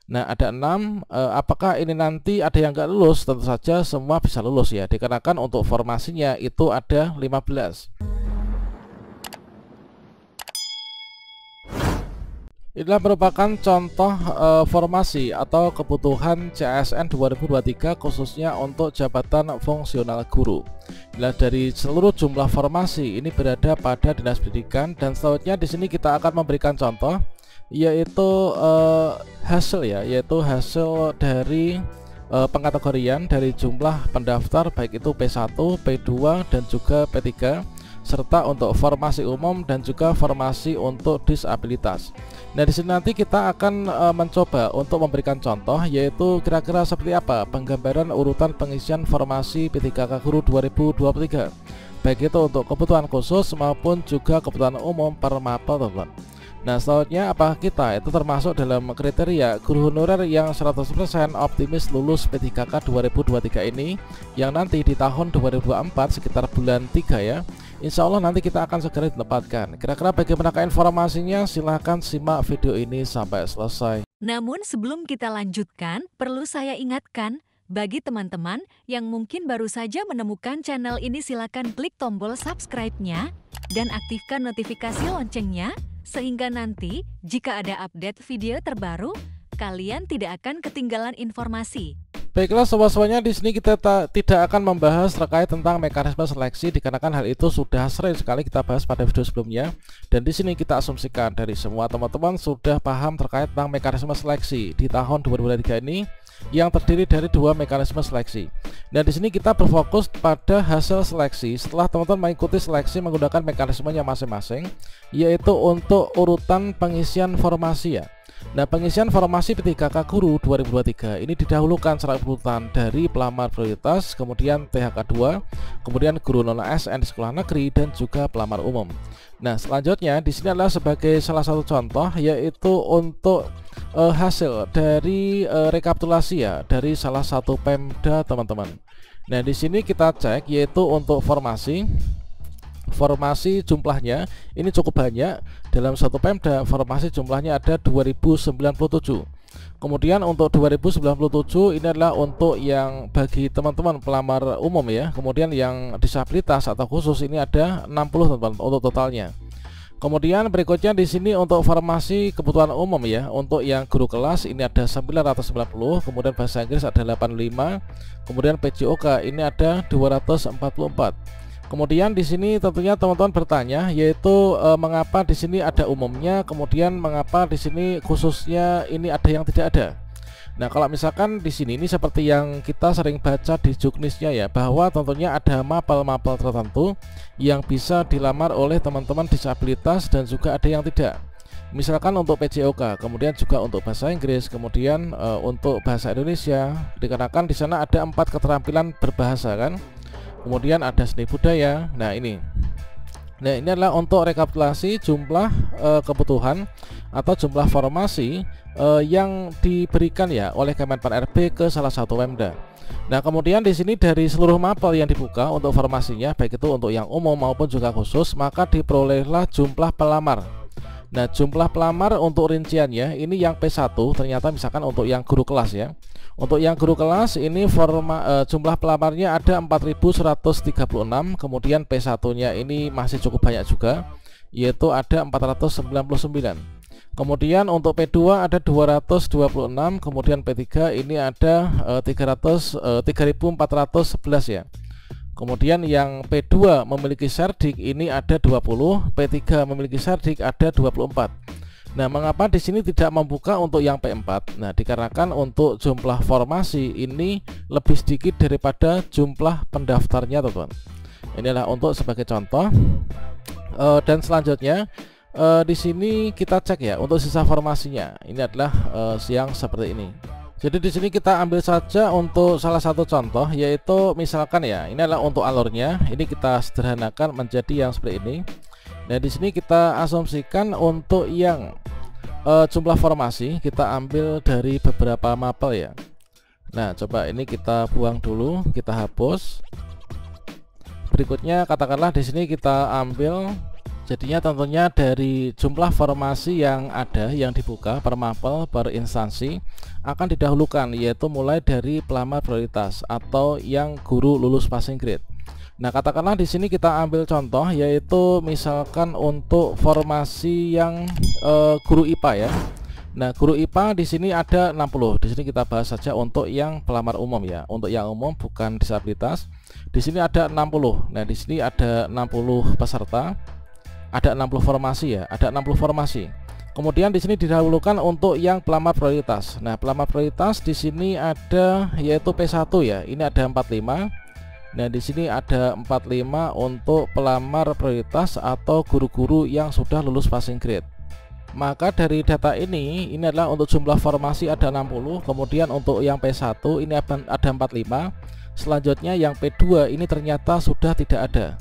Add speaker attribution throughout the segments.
Speaker 1: Nah, ada 6. Apakah ini nanti ada yang nggak lulus? Tentu saja semua bisa lulus ya, dikarenakan untuk formasinya itu ada 15. Inilah merupakan contoh formasi atau kebutuhan CASN 2023 khususnya untuk jabatan fungsional guru. Nah, dari seluruh jumlah formasi ini berada pada Dinas Pendidikan, dan selanjutnya di sini kita akan memberikan contoh yaitu hasil ya, yaitu hasil dari pengkategorian dari jumlah pendaftar baik itu P1, P2 dan juga P3, serta untuk formasi umum dan juga formasi untuk disabilitas. Nah, di sini nanti kita akan mencoba untuk memberikan contoh, yaitu kira-kira seperti apa penggambaran urutan pengisian formasi P3K Guru 2023, baik itu untuk kebutuhan khusus maupun juga kebutuhan umum per mapel, teman-teman. Nah, selanjutnya apakah kita itu termasuk dalam kriteria guru honorer yang 100% optimis lulus P3K 2023 ini, yang nanti di tahun 2024 sekitar bulan 3 ya, insya Allah nanti kita akan segera ditempatkan. Kira-kira bagaimana informasinya? Silahkan simak video ini sampai selesai.
Speaker 2: Namun sebelum kita lanjutkan, perlu saya ingatkan, bagi teman-teman yang mungkin baru saja menemukan channel ini, silakan klik tombol subscribe-nya dan aktifkan notifikasi loncengnya, sehingga nanti jika ada update video terbaru, kalian tidak akan ketinggalan informasi.
Speaker 1: Baiklah sobat-sobatnya, di sini kita tidak akan membahas terkait tentang mekanisme seleksi, dikarenakan hal itu sudah sering sekali kita bahas pada video sebelumnya. Dan di sini kita asumsikan dari semua teman-teman sudah paham terkait tentang mekanisme seleksi di tahun 2023 ini, yang terdiri dari 2 mekanisme seleksi. Dan di sini kita berfokus pada hasil seleksi setelah teman-teman mengikuti seleksi menggunakan mekanismenya masing-masing, yaitu untuk urutan pengisian formasi ya. Nah, pengisian formasi P3K Guru 2023 ini didahulukan secara urutan dari pelamar prioritas, kemudian THK 2, kemudian guru non ASN di sekolah negeri, dan juga pelamar umum. Nah, selanjutnya di sini adalah sebagai salah satu contoh, yaitu untuk hasil dari rekapitulasi ya dari salah satu Pemda, teman-teman. Nah, di sini kita cek yaitu untuk formasi jumlahnya ini cukup banyak. Dalam satu Pemda formasi jumlahnya ada 2097. Kemudian untuk 2097 ini adalah untuk yang bagi teman-teman pelamar umum ya. Kemudian yang disabilitas atau khusus ini ada 60, teman-teman, untuk totalnya. Kemudian berikutnya di sini untuk formasi kebutuhan umum ya, untuk yang guru kelas ini ada 990, kemudian bahasa Inggris ada 85, kemudian PJOK ini ada 244. Kemudian di sini tentunya teman-teman bertanya, yaitu mengapa di sini ada umumnya, kemudian mengapa di sini khususnya ini ada yang tidak ada. Nah, kalau misalkan di sini ini seperti yang kita sering baca di juknisnya ya, bahwa tentunya ada mapel-mapel tertentu yang bisa dilamar oleh teman-teman disabilitas dan juga ada yang tidak. Misalkan untuk PJOK, kemudian juga untuk bahasa Inggris, kemudian untuk bahasa Indonesia, dikarenakan di sana ada 4 keterampilan berbahasa kan. Kemudian ada seni budaya. Nah, ini adalah untuk rekapitulasi jumlah kebutuhan atau jumlah formasi yang diberikan ya oleh Kemenpan RB ke salah satu Pemda. Nah, kemudian di sini dari seluruh mapel yang dibuka untuk formasinya, baik itu untuk yang umum maupun juga khusus, maka diperolehlah jumlah pelamar. Nah, jumlah pelamar untuk rinciannya ini yang P1 ternyata misalkan untuk yang guru kelas ya. Untuk yang guru kelas ini jumlah pelamarnya ada 4136, kemudian P1-nya ini masih cukup banyak juga, yaitu ada 499. Kemudian untuk P2 ada 226, kemudian P3 ini ada 3411 ya. Kemudian yang P2 memiliki serdik ini ada 20, P3 memiliki serdik ada 24. Nah, mengapa di sini tidak membuka untuk yang P4? Nah, dikarenakan untuk jumlah formasi ini lebih sedikit daripada jumlah pendaftarnya, teman-teman. Inilah untuk sebagai contoh. Dan selanjutnya di sini kita cek ya untuk sisa formasinya. Ini adalah yang seperti ini. Jadi di sini kita ambil saja untuk salah satu contoh, yaitu misalkan ya, ini adalah untuk alurnya. Ini kita sederhanakan menjadi yang seperti ini. Nah, di sini kita asumsikan untuk yang jumlah formasi kita ambil dari beberapa mapel ya. Nah, coba ini kita buang dulu, kita hapus. Berikutnya katakanlah di sini kita ambil Jadinya tentunya dari jumlah formasi yang ada yang dibuka per mapel per instansi akan didahulukan, yaitu mulai dari pelamar prioritas atau yang guru lulus passing grade. Nah, katakanlah di sini kita ambil contoh, yaitu misalkan untuk formasi yang guru IPA ya. Nah, guru IPA di sini ada 60. Di sini kita bahas saja untuk yang pelamar umum ya. Untuk yang umum bukan disabilitas. Di sini ada 60. Nah, di sini ada 60 peserta. Ada 60 formasi ya, ada 60 formasi. Kemudian di sini didahulukan untuk yang pelamar prioritas. Nah, pelamar prioritas di sini ada yaitu P1 ya. Ini ada 45. Nah, di sini ada 45 untuk pelamar prioritas atau guru-guru yang sudah lulus passing grade. Maka dari data ini adalah untuk jumlah formasi ada 60, kemudian untuk yang P1 ini ada 45. Selanjutnya yang P2 ini ternyata sudah tidak ada.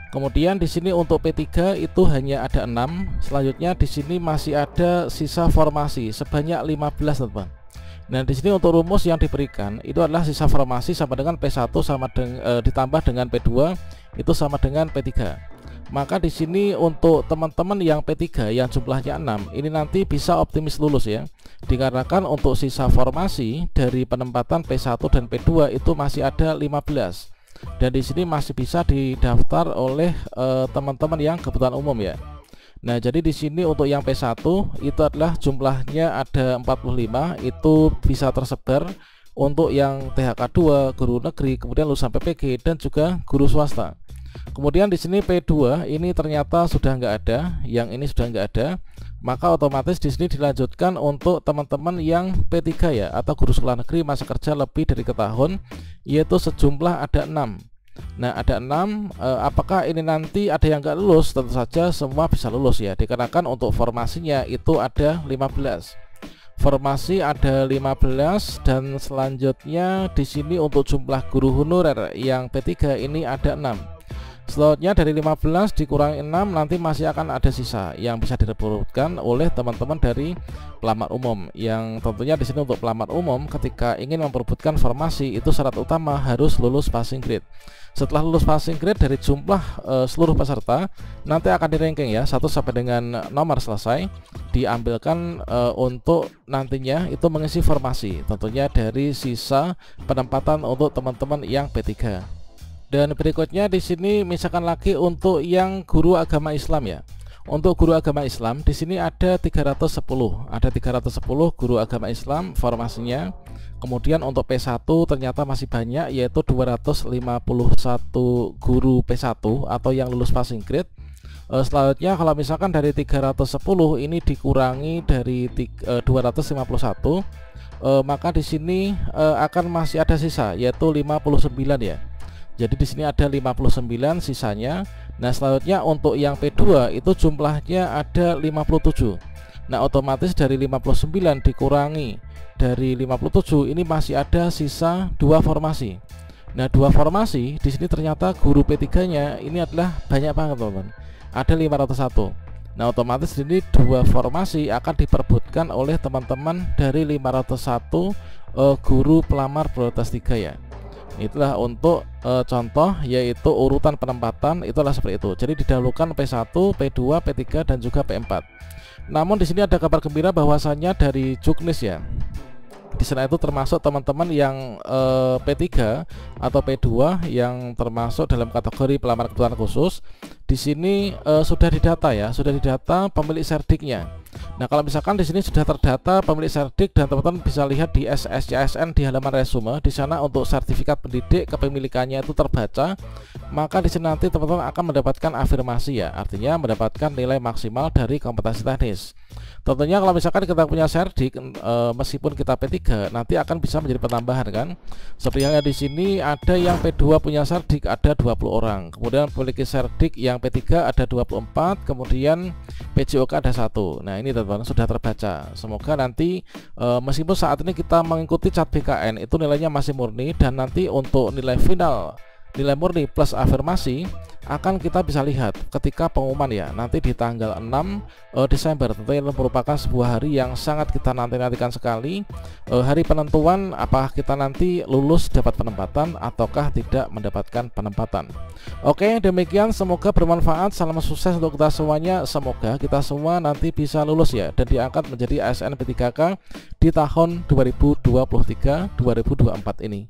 Speaker 1: Kemudian di sini untuk P3 itu hanya ada 6. Selanjutnya di sini masih ada sisa formasi sebanyak 15, teman-teman. Nah, di sini untuk rumus yang diberikan itu adalah sisa formasi sama dengan P1 ditambah dengan P2 itu sama dengan P3. Maka di sini untuk teman-teman yang P3 yang jumlahnya 6 ini nanti bisa optimis lulus ya. Dikarenakan untuk sisa formasi dari penempatan P1 dan P2 itu masih ada 15. Dan di sini masih bisa didaftar oleh teman-teman yang kebutuhan umum ya. Nah, jadi di sini untuk yang P1 itu adalah jumlahnya ada 45, itu bisa tersebar untuk yang THK2, guru negeri, kemudian lulusan PPG dan juga guru swasta. Kemudian di sini P2 ini ternyata sudah nggak ada, yang ini sudah nggak ada. Maka otomatis di sini dilanjutkan untuk teman-teman yang P3 ya, atau guru sekolah negeri masa kerja lebih dari setahun, yaitu sejumlah ada 6. Nah, ada 6. Apakah ini nanti ada yang nggak lulus? Tentu saja semua bisa lulus ya, dikarenakan untuk formasinya itu ada 15. Formasi ada 15 dan selanjutnya di sini untuk jumlah guru honorer yang P3 ini ada 6. Selanjutnya dari 15 dikurangi 6 nanti masih akan ada sisa yang bisa direbutkan oleh teman-teman dari pelamar umum. Yang tentunya di sini untuk pelamar umum ketika ingin memperebutkan formasi itu syarat utama harus lulus passing grade. Setelah lulus passing grade dari jumlah seluruh peserta nanti akan di-ranking ya 1 sampai dengan nomor selesai, diambilkan untuk nantinya itu mengisi formasi tentunya dari sisa penempatan untuk teman-teman yang P3. Dan berikutnya di sini misalkan lagi untuk yang guru agama Islam ya. Untuk guru agama Islam di sini ada 310. Ada 310 guru agama Islam formasinya. Kemudian untuk P1 ternyata masih banyak, yaitu 251 guru P1 atau yang lulus passing grade. Selanjutnya kalau misalkan dari 310 ini dikurangi dari 251, maka di sini akan masih ada sisa yaitu 59 ya. Jadi di sini ada 59 sisanya. Nah, selanjutnya untuk yang P2 itu jumlahnya ada 57. Nah, otomatis dari 59 dikurangi dari 57 ini masih ada sisa 2 formasi. Nah, 2 formasi di sini ternyata guru P3-nya ini adalah banyak banget, teman-teman. Ada 501. Nah, otomatis ini 2 formasi akan diperebutkan oleh teman-teman dari 501 guru pelamar prioritas 3 ya. Itulah untuk contoh, yaitu urutan penempatan itulah seperti itu. Jadi didahulukan P1, P2, P3 dan juga P4. Namun di sini ada kabar gembira bahwasannya dari Juknis ya. Di sana itu termasuk teman-teman yang P3 atau P2 yang termasuk dalam kategori pelamar kebutuhan khusus. Di sini sudah didata ya, sudah didata pemilik serdiknya. Nah, kalau misalkan di sini sudah terdata pemilik serdik dan teman-teman bisa lihat di SSCSN di halaman resume, di sana untuk sertifikat pendidik kepemilikannya itu terbaca, maka di sini nanti teman-teman akan mendapatkan afirmasi ya, artinya mendapatkan nilai maksimal dari kompetensi teknis. Tentunya kalau misalkan kita punya serdik meskipun kita P3 nanti akan bisa menjadi penambahan kan. Seperti halnya di sini ada yang P2 punya serdik ada 20 orang. Kemudian memiliki serdik yang P3 ada 24, kemudian PJOK ada 1. Nah, ini teman-teman sudah terbaca. Semoga nanti meskipun saat ini kita mengikuti cat BKN itu nilainya masih murni, dan nanti untuk nilai final nilai murni plus afirmasi akan kita bisa lihat ketika pengumuman ya, nanti di tanggal 6 Desember. Tentunya merupakan sebuah hari yang sangat kita nantikan sekali, hari penentuan apakah kita nanti lulus dapat penempatan ataukah tidak mendapatkan penempatan. Oke, demikian, semoga bermanfaat. Salam sukses untuk kita semuanya. Semoga kita semua nanti bisa lulus ya dan diangkat menjadi ASN P3K di tahun 2023-2024 ini.